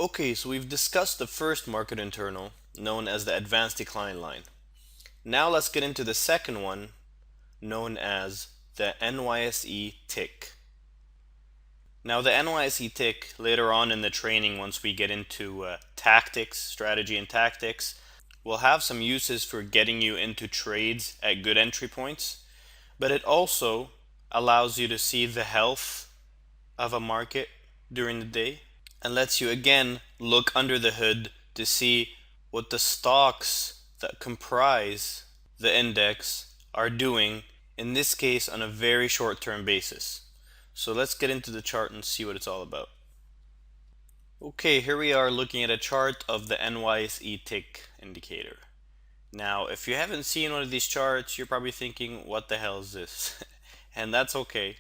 Okay, so we've discussed the first market internal, known as the advanced decline line. Now let's get into the second one, known as the NYSE tick. Now the NYSE tick, later on in the training, once we get into tactics, strategy and tactics, will have some uses for getting you into trades at good entry points, but it also allows you to see the health of a market during the day and lets you again look under the hood to see what the stocks that comprise the index are doing, in this case on a very short-term basis. So let's get into the chart and see what it's all about. Okay, here we are looking at a chart of the NYSE tick indicator. Now, if you haven't seen one of these charts, you're probably thinking, what the hell is this? And that's okay.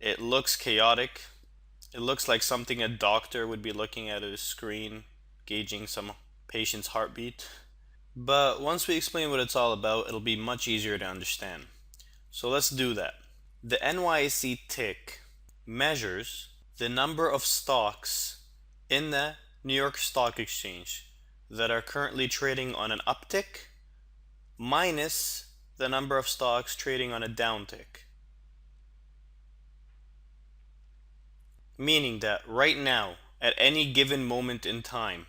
It looks chaotic. It looks like something a doctor would be looking at a screen, gauging some patient's heartbeat. But once we explain what it's all about, it'll be much easier to understand. So let's do that. The NYSE tick measures the number of stocks in the New York Stock Exchange that are currently trading on an uptick minus the number of stocks trading on a downtick. Meaning that right now, at any given moment in time,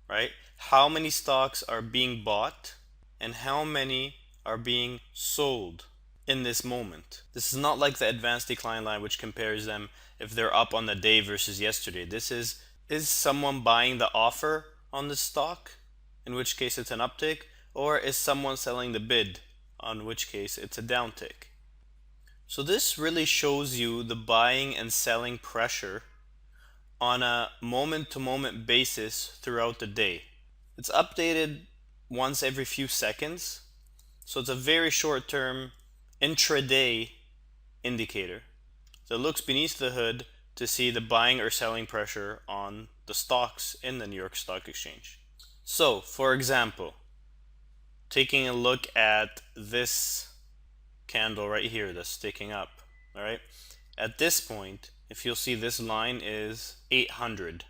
right, how many stocks are being bought and how many are being sold in this moment. This is not like the advanced decline line, which compares them if they're up on the day versus yesterday. This is someone buying the offer on the stock, in which case it's an uptick, or is someone selling the bid, on which case it's a downtick. So this really shows you the buying and selling pressure on a moment-to-moment basis throughout the day. It's updated once every few seconds, so it's a very short-term intraday indicator that looks beneath the hood to see the buying or selling pressure on the stocks in the New York Stock Exchange. So, for example, taking a look at this candle right here that's sticking up, all right? At this point, if you'll see, this line is 800,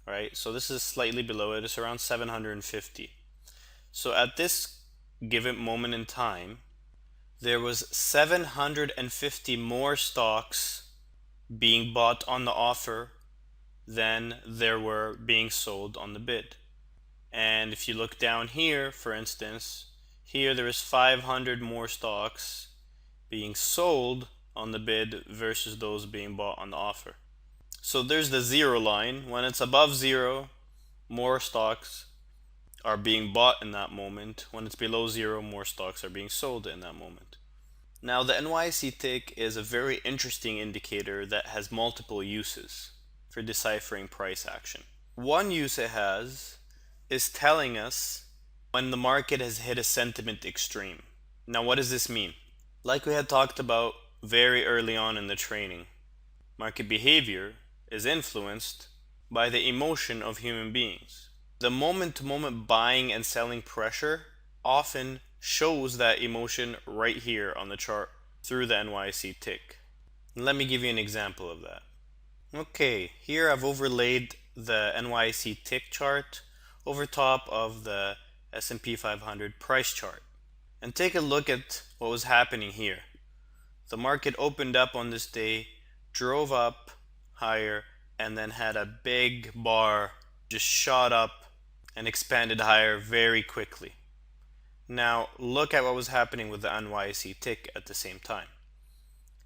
right? So this is slightly below it. It's around 750. So at this given moment in time, there was 750 more stocks being bought on the offer than there were being sold on the bid. And if you look down here, for instance, here there is 500 more stocks being sold on the bid versus those being bought on the offer. So there's the zero line. When it's above zero, more stocks are being bought in that moment. When it's below zero, more stocks are being sold in that moment. Now the NYSE tick is a very interesting indicator that has multiple uses for deciphering price action. One use it has is telling us when the market has hit a sentiment extreme. Now what does this mean? Like we had talked about very early on in the training, market behavior is influenced by the emotion of human beings. The moment-to-moment buying and selling pressure often shows that emotion right here on the chart through the NYSE tick. Let me give you an example of that. Okay, here I've overlaid the NYSE tick chart over top of the S&P 500 price chart. And take a look at what was happening here. The market opened up on this day, drove up higher, and then had a big bar, just shot up and expanded higher very quickly. Now look at what was happening with the NYSE tick at the same time.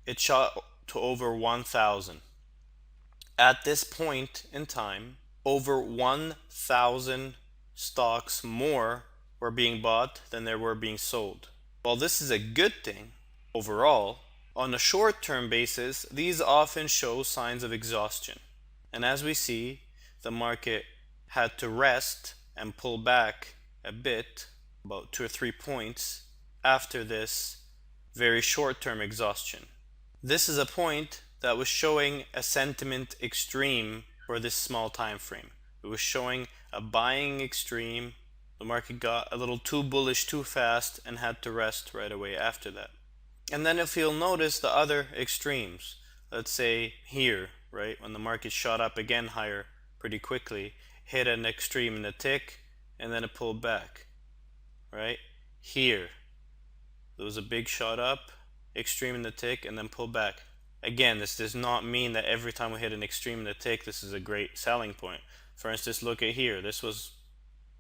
It shot to over 1,000. At this point in time, over 1,000 stocks more were being bought than there were being sold. While this is a good thing overall, on a short-term basis, these often show signs of exhaustion. And as we see, the market had to rest and pull back a bit, about 2 or 3 points, after this very short-term exhaustion. This is a point that was showing a sentiment extreme for this small time frame. It was showing a buying extreme. The market got a little too bullish too fast and had to rest right away after that. And then if you'll notice the other extremes, let's say here, right, when the market shot up again higher pretty quickly, hit an extreme in the tick, and then it pulled back, right? Here, there was a big shot up, extreme in the tick, and then pull back. Again, this does not mean that every time we hit an extreme in the tick, this is a great selling point. For instance, look at here. This was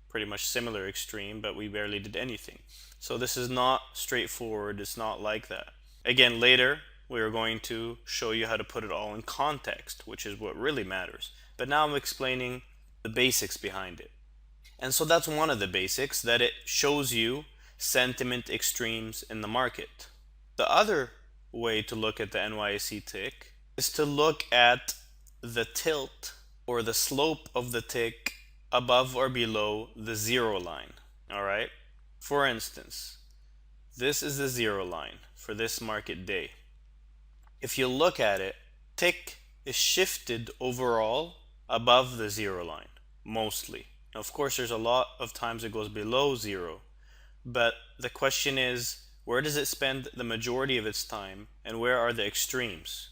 pretty much similar extreme, but we barely did anything. So this is not straightforward. It's not like that. Again, later, we are going to show you how to put it all in context, which is what really matters. But now I'm explaining the basics behind it. And so that's one of the basics, that it shows you sentiment extremes in the market. The other way to look at the NYSE tick is to look at the tilt or the slope of the tick above or below the zero line. All right? For instance, this is the zero line for this market day. If you look at it, tick is shifted overall above the zero line, mostly. Now, of course, there's a lot of times it goes below zero, but the question is, where does it spend the majority of its time, and where are the extremes?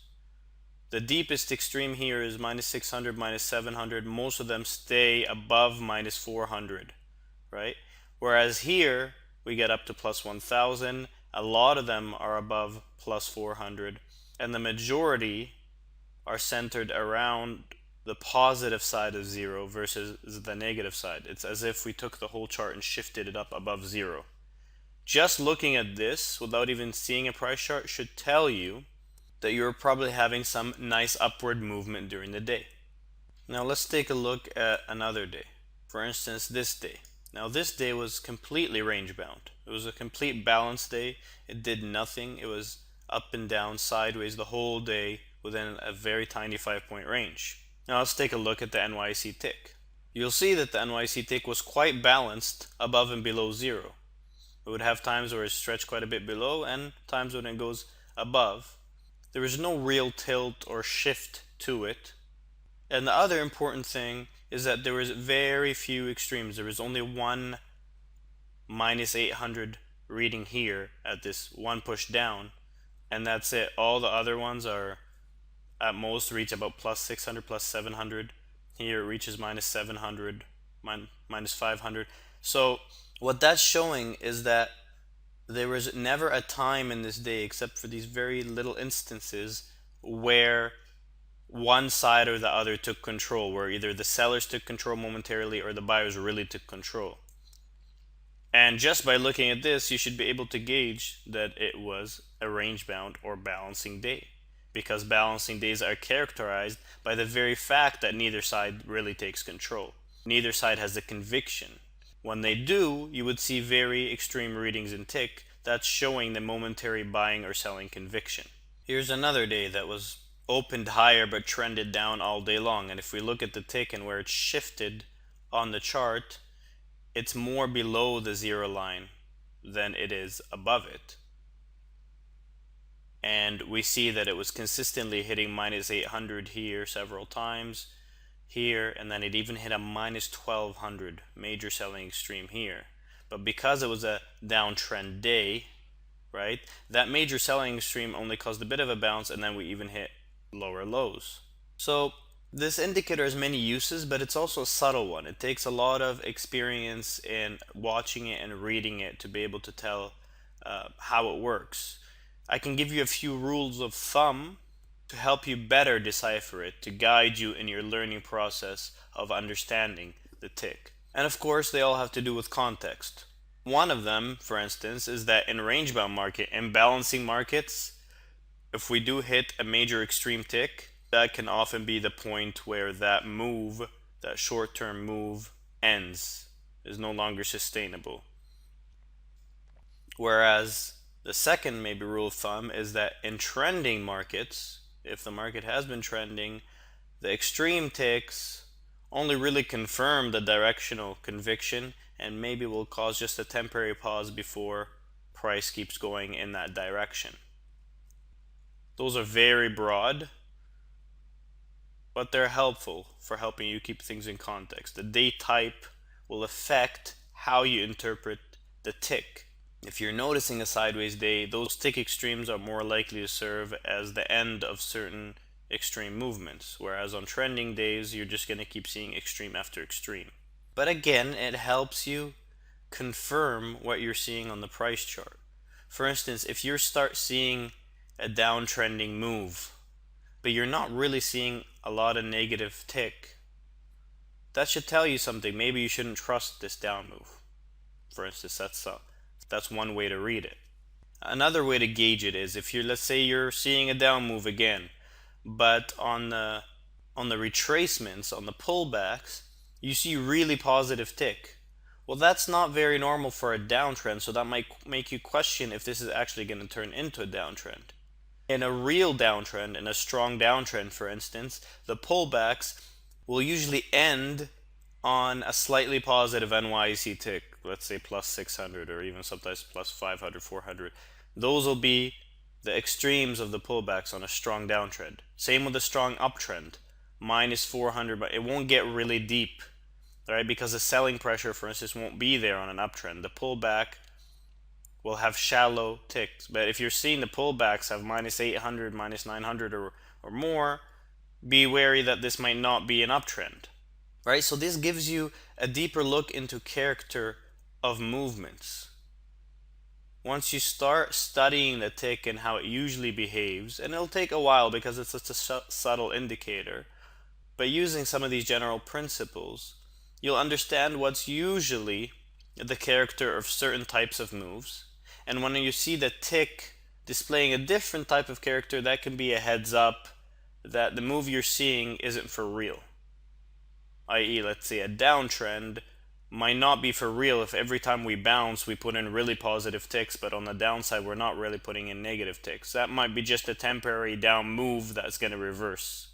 The deepest extreme here is minus 600, minus 700. Most of them stay above minus 400, right? Whereas here, we get up to plus 1000. A lot of them are above plus 400, and the majority are centered around the positive side of zero versus the negative side. It's as if we took the whole chart and shifted it up above zero. Just looking at this without even seeing a price chart should tell you that you're probably having some nice upward movement during the day. Now let's take a look at another day. For instance, this day. Now this day was completely range bound. It was a complete balance day. It did nothing. It was up and down, sideways the whole day within a very tiny 5-point range. Now let's take a look at the NYSE tick. You'll see that the NYSE tick was quite balanced above and below zero. It would have times where it stretched quite a bit below and times when it goes above. There is no real tilt or shift to it. And the other important thing is that there was very few extremes. There was only one minus 800 reading here at this one push down, and that's it. All the other ones are at most reach about plus 600, plus 700. Here it reaches minus 700, minus 500. So what that's showing is that there was never a time in this day, except for these very little instances, where one side or the other took control, where either the sellers took control momentarily or the buyers really took control. And just by looking at this, you should be able to gauge that it was a range bound or balancing day, because balancing days are characterized by the very fact that neither side really takes control. Neither side has the conviction. When they do, you would see very extreme readings in tick. That's showing the momentary buying or selling conviction. Here's another day that was opened higher but trended down all day long. And if we look at the tick and where it's shifted on the chart, it's more below the zero line than it is above it. And we see that it was consistently hitting minus 800 here several times, here, and then it even hit a minus 1200 major selling extreme here. But because it was a downtrend day, right, that major selling extreme only caused a bit of a bounce, and then we even hit lower lows. So this indicator has many uses, but it's also a subtle one. It takes a lot of experience in watching it and reading it to be able to tell how it works. I can give you a few rules of thumb to help you better decipher it, to guide you in your learning process of understanding the tick. And of course, they all have to do with context. One of them, for instance, is that in range-bound market, in balancing markets, if we do hit a major extreme tick, that can often be the point where that move, that short-term move, ends, is no longer sustainable. Whereas the second maybe rule of thumb is that in trending markets, if the market has been trending, the extreme ticks only really confirm the directional conviction and maybe will cause just a temporary pause before price keeps going in that direction. Those are very broad, but they're helpful for helping you keep things in context. The day type will affect how you interpret the tick. If you're noticing a sideways day, those tick extremes are more likely to serve as the end of certain extreme movements, whereas on trending days you're just going to keep seeing extreme after extreme. But again, it helps you confirm what you're seeing on the price chart. For instance, if you start seeing a downtrending move, but you're not really seeing a lot of negative tick, that should tell you something. Maybe you shouldn't trust this down move. For instance, that's one way to read it. Another way to gauge it is if let's say you're seeing a down move again, but on the retracements, on the pullbacks, you see really positive tick. Well, that's not very normal for a downtrend, so that might make you question if this is actually going to turn into a downtrend. In a real downtrend, in a strong downtrend for instance, the pullbacks will usually end on a slightly positive NYSE tick, let's say plus 600 or even sometimes plus 500, 400. Those will be the extremes of the pullbacks on a strong downtrend. Same with a strong uptrend, minus 400, but it won't get really deep, right? Because the selling pressure, for instance, won't be there on an uptrend. The pullback will have shallow ticks. But if you're seeing the pullbacks have minus 800, minus 900 or more, be wary that this might not be an uptrend, right? So this gives you a deeper look into character of movements. Once you start studying the tick and how it usually behaves, and it'll take a while because it's such a subtle indicator, but using some of these general principles, you'll understand what's usually the character of certain types of moves. And when you see the tick displaying a different type of character, that can be a heads up that the move you're seeing isn't for real. I.e., let's say a downtrend might not be for real if every time we bounce we put in really positive ticks, but on the downside we're not really putting in negative ticks. That might be just a temporary down move that's going to reverse.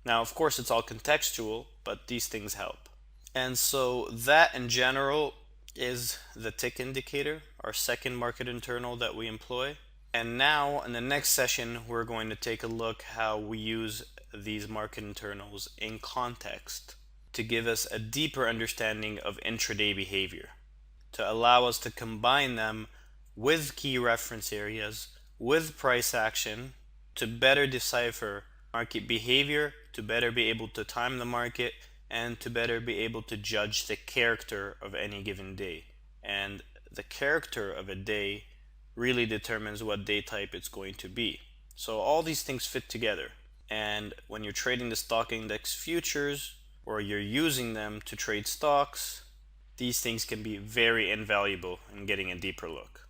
Now, of course, it's all contextual, but these things help. And so that in general is the tick indicator, our second market internal that we employ. And now in the next session we're going to take a look how we use these market internals in context to give us a deeper understanding of intraday behavior, to allow us to combine them with key reference areas, with price action, to better decipher market behavior, to better be able to time the market, and to better be able to judge the character of any given day. And the character of a day really determines what day type it's going to be. So all these things fit together. And when you're trading the stock index futures, or you're using them to trade stocks, these things can be very invaluable in getting a deeper look.